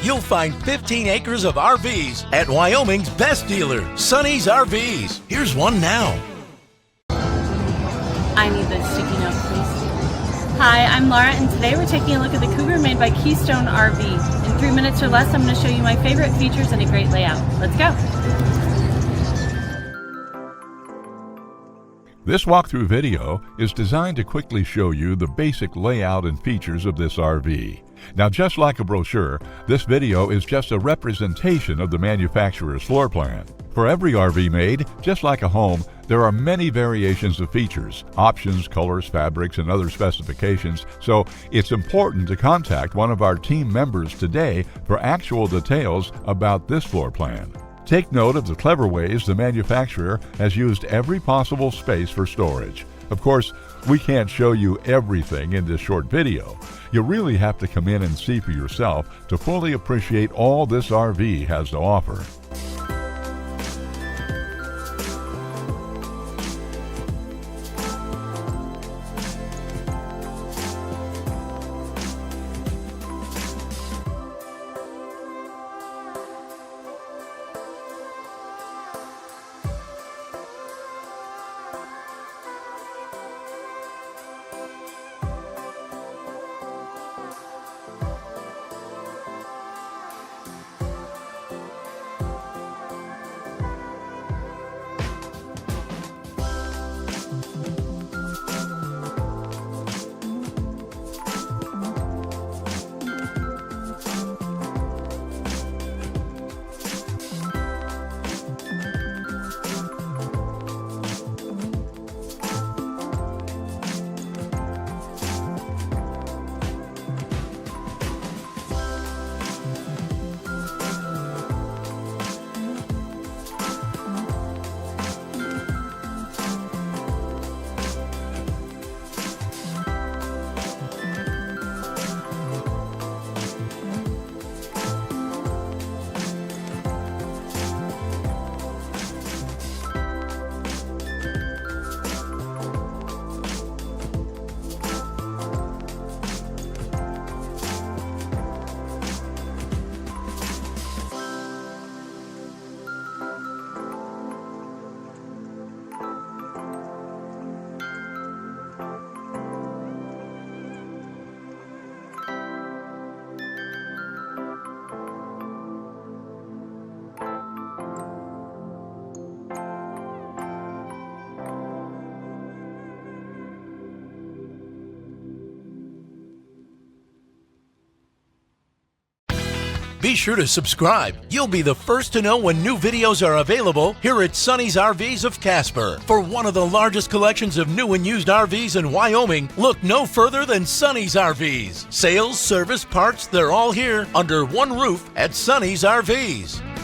you'll find 15 acres of RVs at Wyoming's best dealer, Sonny's RVs. Here's one now. I need this sticky note, please. Hi, I'm Laura, and today we're taking a look at the Cougar made by Keystone RV. In 3 minutes or less, I'm going to show you my favorite features and a great layout. Let's go. This walkthrough video is designed to quickly show you the basic layout and features of this RV. Now, just like a brochure, this video is just a representation of the manufacturer's floor plan. For every RV made, just like a home, there are many variations of features, options, colors, fabrics, and other specifications, so it's important to contact one of our team members today for actual details about this floor plan. Take note of the clever ways the manufacturer has used every possible space for storage. Of course, we can't show you everything in this short video. You really have to come in and see for yourself to fully appreciate all this RV has to offer. Be sure to subscribe. You'll be the first to know when new videos are available here at Sonny's RVs of Casper. For one of the largest collections of new and used RVs in Wyoming, look no further than Sonny's RVs. Sales, service, parts, they're all here under one roof at Sonny's RVs.